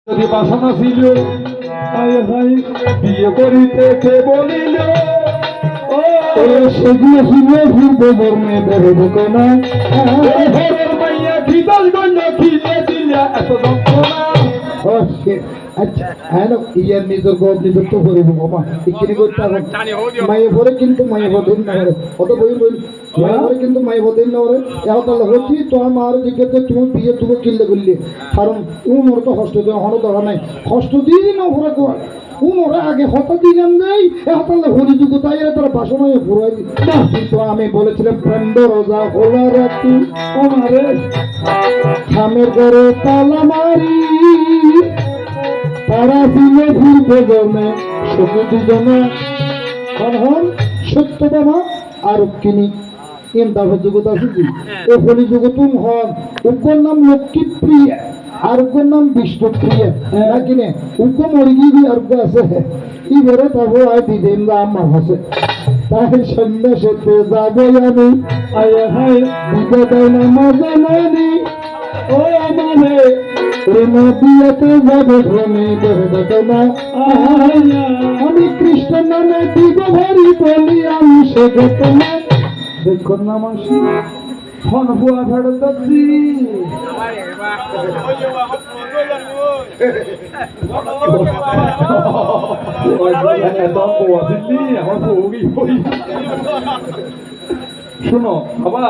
যদি বাসনা ছিল বিয়ে করিতে কে বলিল সেগুলো ছিল পূর্ব জন্মে বেরোবে না মাইয়া খিদাল গঞ্জ খিলে দিলে এত যন্ত্রণা। আচ্ছা হ্যাঁ ইয়ার নিজের গপ নিজের তো করিব বাবা এখানে করতে হবে মায়ে ভরে কিন্তু মায়ে বদেন না রে কত বই বই মায়ে ভরে কিন্তু মায়ে বদেন না রে এও তাহলে হচ্ছি তো আমার দিকে তুমি বিয়ে তুমি কিনলে করলে কারণ তুমি মোর তো কষ্ট দেওয়া হলো ধরা নাই কষ্ট দিয়ে না ভরে কোয়া ওরা আগে হতা দিলাম নেই তাহলে হলি যুগ তাই তারা বাসনায় ঘুরাই না কিন্তু আমি বলেছিলাম প্রেন্ড রোজা খোলা রাখি আমারে খামের ঘরে তালা মারি তারা দিলে ঘুরতে জমে সত্যি দুজনে হন সত্য বাবা আর কিনি এম দাফের জগৎ আছে কি ও হলি যুগ তুম হন উগ্র নাম লক্ষ্মী প্রিয়া আর উগ্র নাম বিষ্ণু প্রিয়া নাকি নে উগ্র মরিগি বি আর আছে ই বেড়ে তবু আয় দিদেন আমার হাসে তাই সন্ন্যাসতে যাবো আমি আয় হায় বিপদায় না মজা নানি ও মানে বিয়েতে যাবে ভ্রমে দেখো না আমি কৃষ্ণ নামে দিব ভারি বলি আমি সে ঘটনা দেখুন না মাসি ফোন বুয়া ফেরত যাচ্ছি শোনো বাবা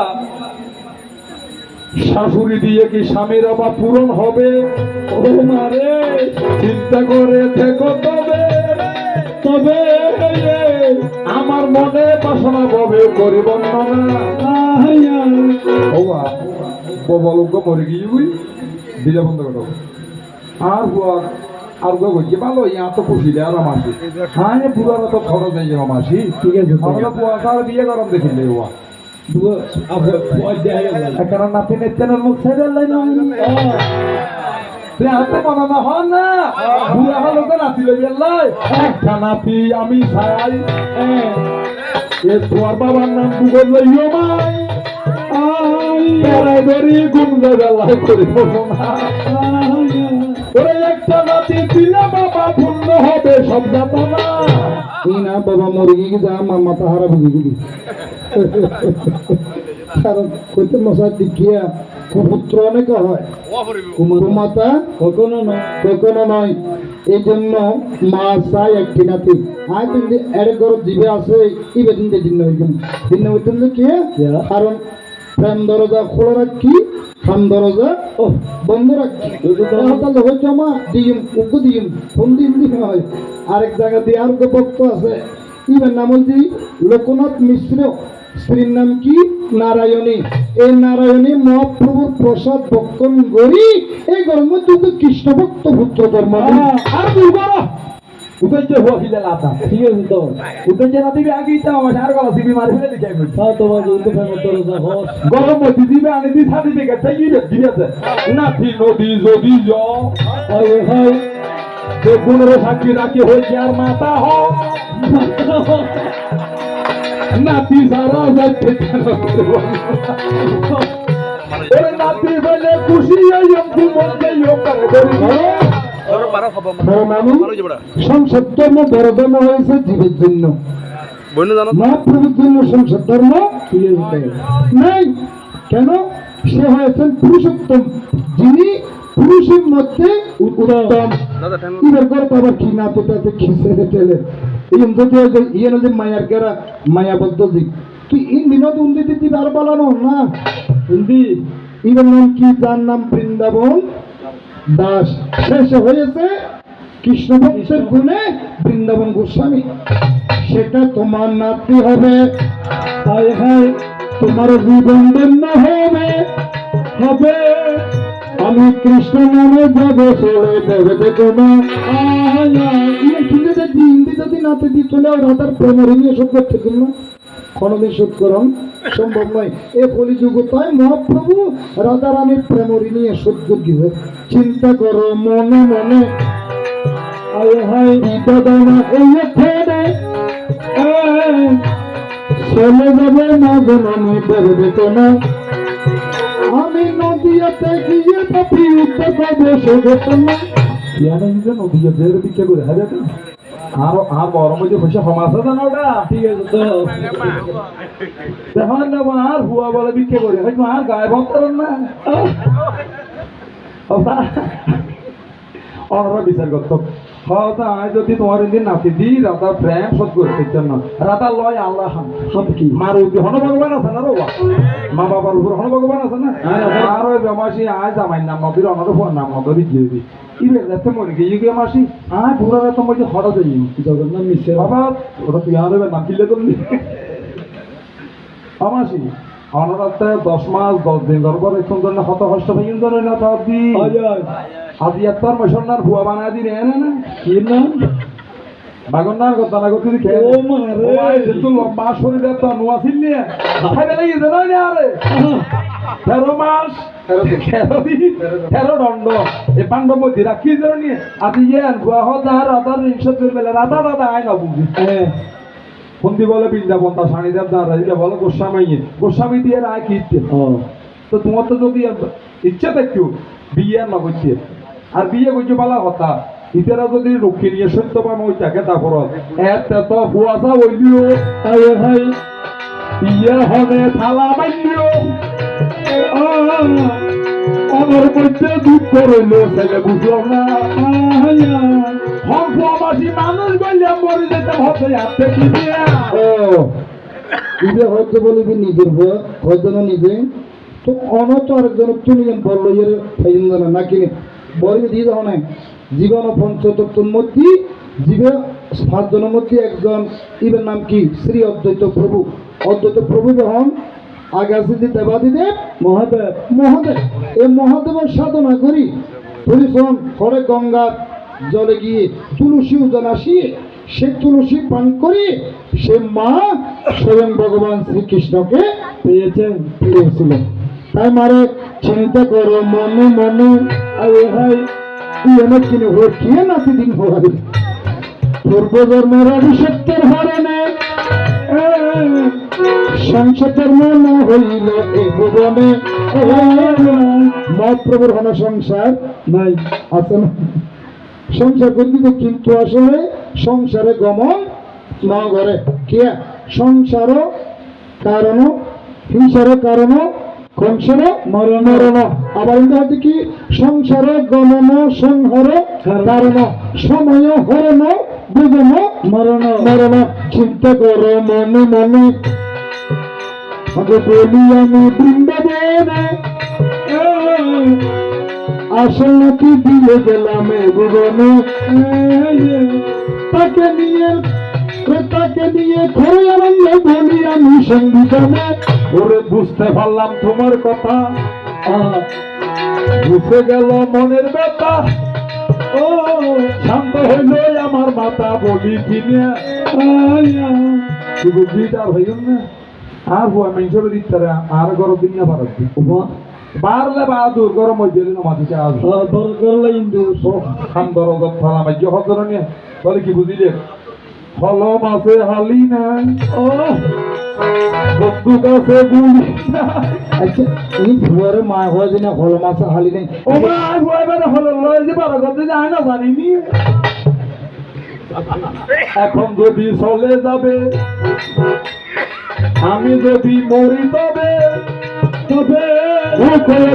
শাশুড়ি দিয়ে কি স্বামীর অভাব পূরণ হবে ও মারে চিন্তা করে থেকো তবে তবে আমার মনে বাসনা ববে করি বর্ণনা বলুক মরে গিয়ে বুঝি দিলে বন্ধ করো আর বুয়া আর বুয়া বলছি ভালো ইয়া তো খুশিলে আর মাসি হ্যাঁ বুড়ারা তো খরচ হয়ে যাবো মাসি ঠিক আছে বুয়া তার বিয়ে গরম দেখিলে বুয়া কারণ নাতি নেত্যানের মুখ ছেড়ে হাতে বানানো হন না বুড়া হলো তো নাতি লইয়াল্লাই একটা নাতি আমি চাই তোমার বাবার নাম গুগল লইও মাই ধরি গুনলে বেলায় করে না ওরে একটা নাতি দিলে বাবা পূর্ণ হবে সব যাতা না এই না বাবা মুরগি যা আমার মাথা হারা বুঝি কারণ কইতে মশা দেখিয়া কুপুত্র অনেক হয় কুমাতা কখনো নয় এই জন্য মা চাই একটি নাতি আয় কিন্তু এর ঘর জিবে আছে এই বেদিন দিন হইতেন কি কারণ প্রেম দরজা খোলা রাখি খাম দরজা বন্ধ রাখি তাহলে হচ্ছে মা দিম উগ্র দিম ফোন দিন হয় আরেক জায়গা দিয়ে আর বক্ত আছে ইবের নাম হচ্ছে লোকনাথ মিশ্র স্ত্রীর নাম কি নারায়ণী এই নারায়ণী মহাপ্রভুর প্রসাদ ভক্ষণ করি এই গর্ম তুকে কৃষ্ণ ভক্ত পুত্র ধর্ম আর দুর্বার উদয় হওয়া ফিলে লাতা ঠিক আছে তো উদয় না দিবি আগেই তো আমার আর গলা দিবি মারি ফেলে দিকে তাও তোমার উদয় ফেলে তোর যা হস গরম মতি দিবে আনি দি ছাড়ি দিকে তাই কি দিবি আছে নাতি নদী যদি যাও হয় হয় দেখুন রে সাক্ষী রাখি হইছে আর মাতা হ নাতি সারা যাচ্ছে ওরে নাতি বলে খুশি হইম ঘুমতে সংসদ ধর্ম বড় ধর্ম হয়েছে জীবের জন্য মহাপ্রভুর জন্য সংসদ ধর্ম নাই কেন সে হয়েছেন পুরুষোত্তম যিনি পুরুষের মধ্যে উত্তম ইবের করে আবার কি না পেটাতে খিসে টেলে ইয়ে যে মায়ার কেরা মায়াবদ্ধ দিক তুই ইন বিনোদ উন্দি দিতে আর বলানো না উন্দি ইবের নাম কি তার নাম বৃন্দাবন দাস শেষ হয়েছে কৃষ্ণ ভক্তের গুণে বৃন্দাবন গোস্বামী সেটা তোমার নাতি হবে হায় হায় তোমার জীবন ধন্য হবে হবে আমি কৃষ্ণ নামে যাবো চলে দেবে দেখো না হিন্দি যদি নাতে দিয়ে চলে রাধার প্রেমের হিন্দে শোধ করতে দিল না কোনদিন শোধ করম সম্ভব নয় এ কলিযুগ তাই মহাপ্রভু রাধা রানীর প্রেমের নিয়ে শোধ করবে চিন্তা করো মনে মনে আয় হায় বিপদানা এই ছেড়ে চলে যাবে না জনমে দেবে তো না আমি নদিয়াতে গিয়ে পাপি উঠতে পাবো সে ঘটনা বিয়ানে কিন্তু নদীয় জের বিক্রি করে হাজার আর বড় মধ্যে পয়সা সমাজ আছে না ওটা ঠিক আছে তো দেখুন না আর হুয়া বলে বিক্রি করে হয়তো আর গায়ে ভক্ত না অনরা বিচার করতো হয়তো আমি যদি তোমার দিন নাতি দি রাতা প্রেম সৎ করতে জন্য রাতা লয় আল্লাহ সব কি মার উপরে হন ভগবান আছে না রোবা মা বাবার উপর হন ভগবান আছে না আর ওই বেমাসি আজ আমার নাম নবীর অনার ফোন নাম নবী দিয়ে দি ইবে যাতে মরে গিয়ে গিয়ে মাসি আর পুরো রাত মধ্যে হঠাৎ যাই জগন্নাথ মিশে বাবা ওটা তুই আর নাম কিলে করলি আমাসি অনরাতে 10 মাস 10 দিন ধরবার এখন ধরে হত হষ্ট ভাইন ধরে না তো দি আজি একবার মশনার ভুয়া বানা দি রে না কি না বাগনার কথা না করতে খেয়ে ও মারে তুই লম্বা শরীরে তো নোয়া ছিল নিয়ে খাইবে লাগি জানো না আরে 13 মাস 13 দণ্ড এ পাণ্ডব মধ্যে রাখি জানো নিয়ে আজি ইয়ান ভুয়া হাজার হাজার রিংশত বেলা রাধা রাধা আয় না বুঝি বন্দি বলে বৃন্দাবন তা সানিদেব না রাজিলে বলে গোস্বামী দিয়ে রায় কিনতে তো তোমার তো যদি ইচ্ছা থাকতো বিয়ে না করছে আর বিয়ে করছে বলা কথা ইতারা যদি রক্ষী নিয়ে সত্য পাম ওই তাকে তারপর এত তো হুয়াশা বললিও হাই ইয়ে হবে থালা মাইলিও আমার মধ্যে দুঃখ রইল ছেলে বুঝলাম না হংসবাসী মানুষ বললে মরে যেতে হবে হাতে কি দিয়া ইবে হয়তো বলিবি নিজের ভয় হয়তো না নিজে তো অনত আরেকজন তুমি বললো এর ফাইন জানা নাকি বলবি দিয়ে যাও না জীবন পঞ্চতত্ত্বের মধ্যে জীবে 5 জনের মধ্যে একজন ইবের নাম কি শ্রী অদ্বৈত প্রভু যখন আগে আছে যে দেবাদিদেব মহাদেব এই মহাদেবের সাধনা করি পরিশ্রম করে গঙ্গার জলে গিয়ে তুলসী উদান আসিয়ে সে তুলসী পান করে সে মা স্বয়ং ভগবান শ্রীকৃষ্ণকে পেয়েছিলেন তাই মারে চিন্তা করো মনে মনে আরে ভাই এনে কিনে হয়ে কে নাতি দিন হওয়ারি পূর্বজন্মের অভিষেকের হারণে সংসার মনে হইল এই ভুবনে মহাপ্রভুর হন সংসার নাই আছে না সংসার করতে কিন্তু আসলে সংসারে গমন না করে কে সংসার কারণ হিংসার কারণ কংসর মরণ আবার ইংরেজি কি সংসার গমন সংহার কারণ সময় হরণ বুঝন মরণ চিন্তা করো মনে মনে বলি আমি বৃন্দাবনে আসলে কি দিয়ে গেলাম ভুবনে তাকে নিয়ে ঘরে আনন্দ বলি আমি সঙ্গীতনে ওরে বুঝতে পারলাম তোমার কথা বুঝে গেল মনের ব্যথা ও শান্ত হইল আমার মাথা বলি কিনে বুঝিটার হইল না আর হুয়া মেঞ্চরে দিতে আর গরম দিন না পারত বারলে বাহাদুর গরম হয়ে দিল মাটিতে আজ করলে ইন্দু খান বড় কথা আমার যে হজর নিয়ে বলে কি বুঝিলে কলম আছে হালি নাই ও বন্দুক আছে গুলি আচ্ছা এই ভুয়ারে মা হওয়া দিনা কলম আছে হালি নাই ও মা ভুয়া বেড়ে হল লয় যে বারো করতে যায় না জানিনি এখন যদি চলে যাবে আমি যদি মরি তবে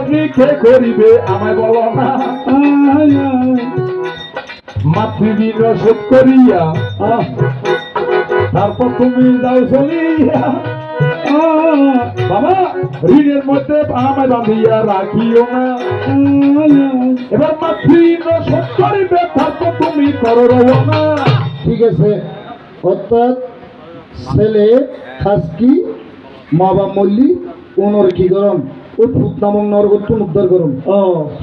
আপনি কে করিবে আমায় বলো না মাতৃঋণ শোধ করিয়া তারপর তুমি যাও চলিয়া বাবা ঋণের মধ্যে আমায় বাঁধিয়া রাখিও না এবার মাতৃঋণ শোধ করিবে তারপর তুমি করো না ঠিক আছে অর্থাৎ ছেলে খাসকি মা বা মল্লি ওনর কি করম ওই পুত নামক নরগত্ব উদ্ধার করম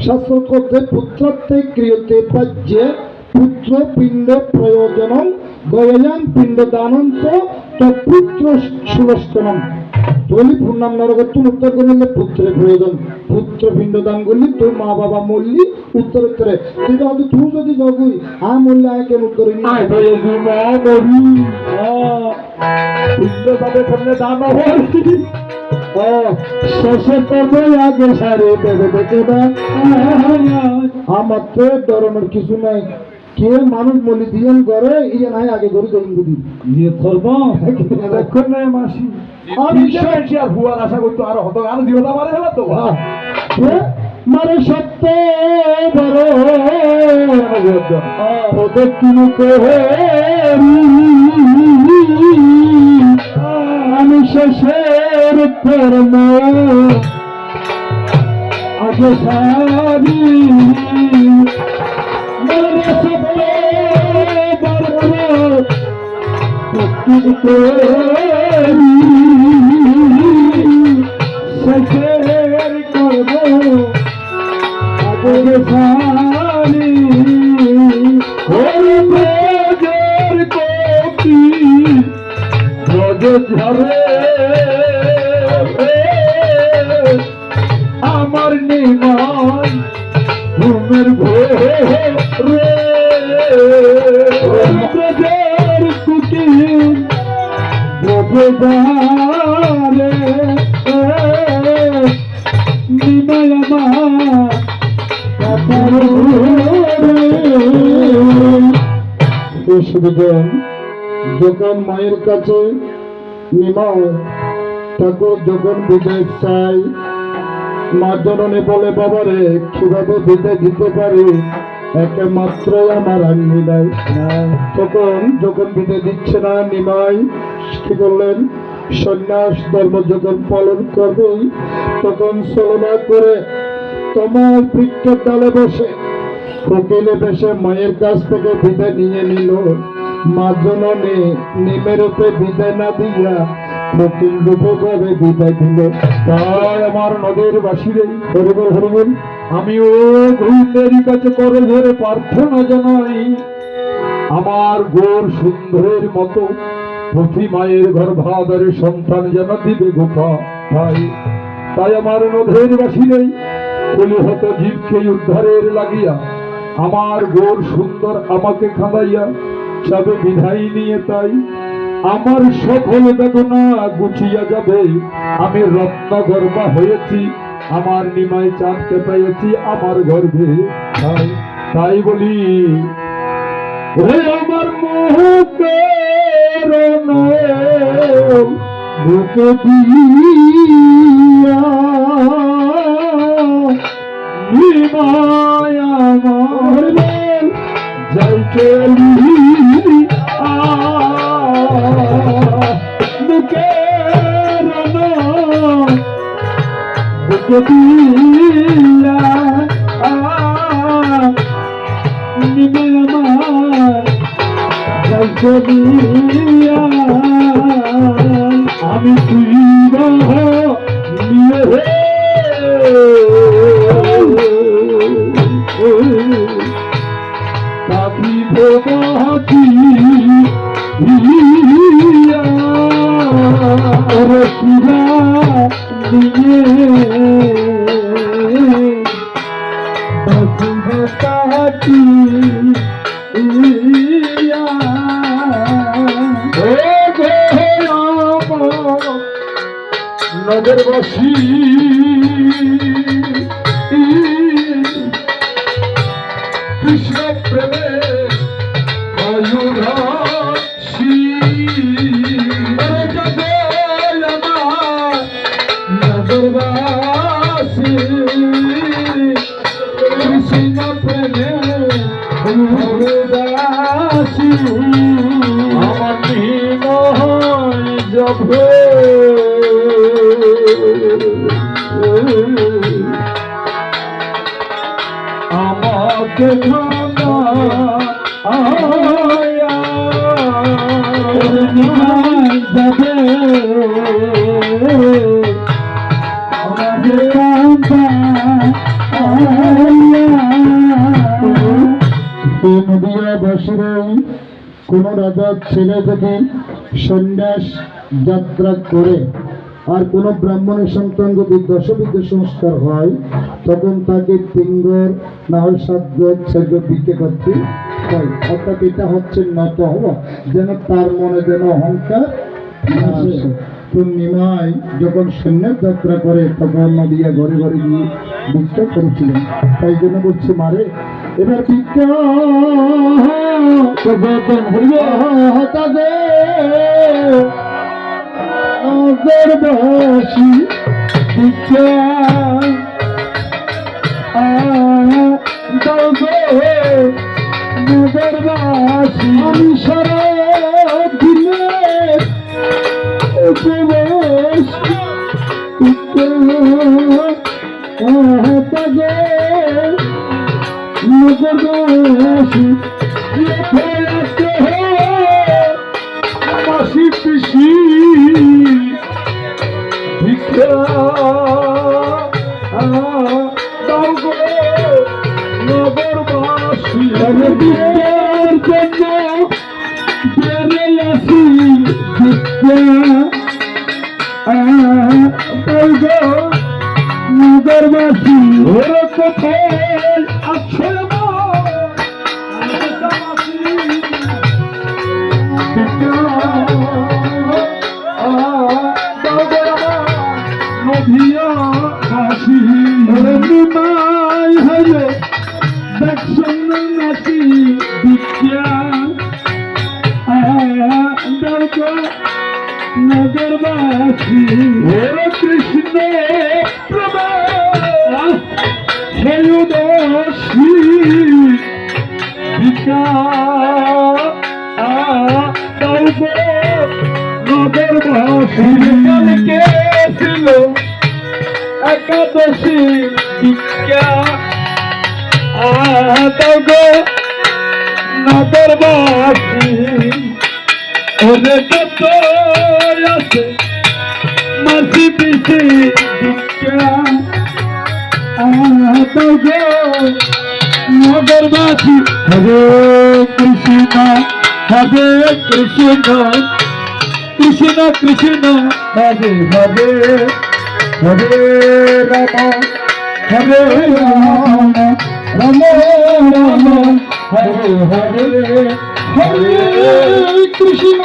শাস্ত্র করতে পুত্রত্বে ক্রিয়তে পাজ্যে পুত্র পিণ্ড প্রয়োজনম গয়ান পিণ্ড দানন্ত পুত্র সুলস্তনম বলি পূর্ণাম নরগত্ব উত্তর করলে পুত্রের প্রয়োজন পুত্র পিণ্ড দান করলি তোর মা বাবা মল্লি উত্তর উত্তরে কিন্তু হয়তো তুই যদি জগুই মল্লি আয় কেন উত্তরে পিণ্ড যাবে সামনে দান ও শেষে তবে আগে সারে দেবে দেখে না আমার তো ডরানোর কিছু নাই কে মানুষ বলি দিয়েন করে ইয়ে নাই আগে গরু ধরুন বুঝি ইয়ে করবো দেখুন না মাসি আমি সে আর হুয়ার আশা করতো আর হতো আর দিওটা মারে ফেলা তো মারে সত্য বড় ওদের কিনু আমি শেষের কর্ম আগে সারি মারে সত্য বড় শেষের করব আগে সারি ওরে ব্রজের কপি ব্রজ ঝরে আমার নিমাই ঘুমের ভোরে ব্রজের কুটি ব্রজদারে নিমাই আমার যখন মায়ের কাছে নিমাও ঠাকুর যখন বিদায় চাই মা জননী বলে বাবারে কিভাবে বিদায় দিতে পারি একমাত্র আমার আঙ্গি নাই তখন যখন বিদায় দিচ্ছে না নিমাই কি করলেন সন্ন্যাস ধর্ম যখন পালন করবে তখন চলনা করে তোমার বৃক্ষের ডালে বসে কোকিলে বেশে মায়ের কাছ থেকে বিদায় নিয়ে নিল মা জননী নিমের রূপে বিদায় না দিয়া কোকিল রূপে ভাবে বিদায় দিল তাই আমার নদীর বাসিরে হরিবল হরিবল আমিও গোবিন্দের কাছে করে ধরে প্রার্থনা জানাই আমার গোর সুন্দরের মতো প্রতি মায়ের গর্ভাধারে সন্তান যেন দিবে গোপা তাই আমার নদীর বাসিরে কলিহত জীবকে উদ্ধারের লাগিয়া আমার গোর সুন্দর আমাকে খাঁদাইয়া যাবে বিধাই নিয়ে তাই আমার সকল বেদনা গুছিয়া যাবে আমি রত্ন গর্ভা হয়েছি আমার নিমাই চাঁদকে পেয়েছি আমার গর্ভে তাই বলি ওরে আমার মুখের বুকে দিয়া নিমাই আমার যাই চলি বুকে দিয়া নিমাই আমার যাই চলিয়া আমি তুই নিয়ে কাকি ভোগাছি রসিরা নিয়ে কাকি নগর বসি কৃষ্ণ প্রেমে অয়ুরাশি নগরবাসী কৃষ্ণ প্রেমে অয়ুরাশি আমার যাবে আমাকে যাবে নদিয়া বাসীরা কোন রাজার ছেলে যদি সন্ন্যাস যাত্রা করে আর কোন ব্রাহ্মণের সন্তান যদি দশবিধ সংস্কার হয় তখন তাকে তিনগর না হয় 7 গর 6 গর বিক্রি করতে হয় অর্থাৎ এটা হচ্ছে নত হওয়া যেন তার মনে যেন অহংকার না আসে পূর্ণিমায় যখন সৈন্যের যাত্রা করে তখন নদিয়া ঘরে ঘরে গিয়ে ভিক্ষা করেছিলেন। তাই জন্য বলছি মারে এবার ভিক্ষা নগরবাসী ভিক্ষা নগরবাসী আমি সারা দিনে উপবাস নগরবাসী মাসি পিসি ভিক্ষা দাও গো নগরবাসী বিয়ের জন্য বেড়েছি ভিক্ষা দাও গো নগরবাসী ওরা কোথায় আছে নগরবাসী কৃষ্ণ প্রভা হেয়ুদশী ভিক্ষা দাও গো নগরবাসী কালকে ছিল একাদশী ভিক্ষা দাও গো নগরবাসী ওরে কত আছে মাসি পিসি ভিক্ষা দাও গো নগরবাসী হরে কৃষ্ণ কৃষ্ণ কৃষ্ণ হরে হরে হরে রাম হরে রাম রাম রাম হরে হরে হরে কৃষ্ণ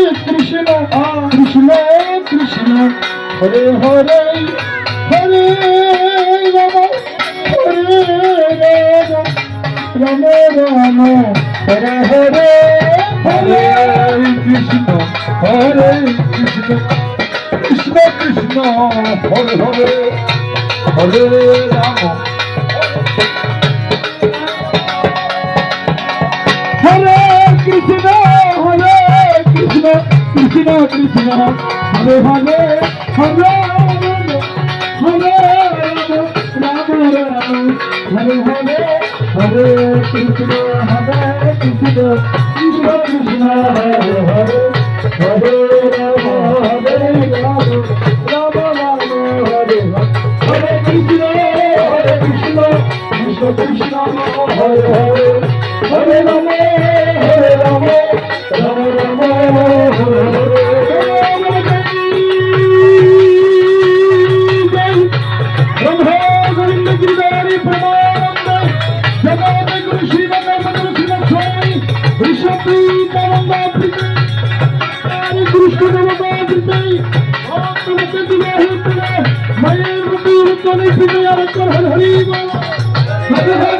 কৃষ্ণ কৃষ্ণ কৃষ্ণ হরে হরে হরে রাম রাম রাম হরে হরে হরে কৃষ্ণ কৃষ্ণ কৃষ্ণ কৃষ্ণ হরে হরে হরে রাম হরে কৃষ্ণ কৃষ্ণ কৃষ্ণ কৃষ্ণ হরে হরে হরে হরে রাম রাম হরে হরে হরে কৃষ্ণ কৃষ্ণ কৃষ্ণ কৃষ্ণ হরে হরে হরে রাম রাম রাম হরে হরে কৃষ্ণ কৃষ্ণ কৃষ্ণ হরে হরে হরে রাম রাম রাম হরে হরে মায়ের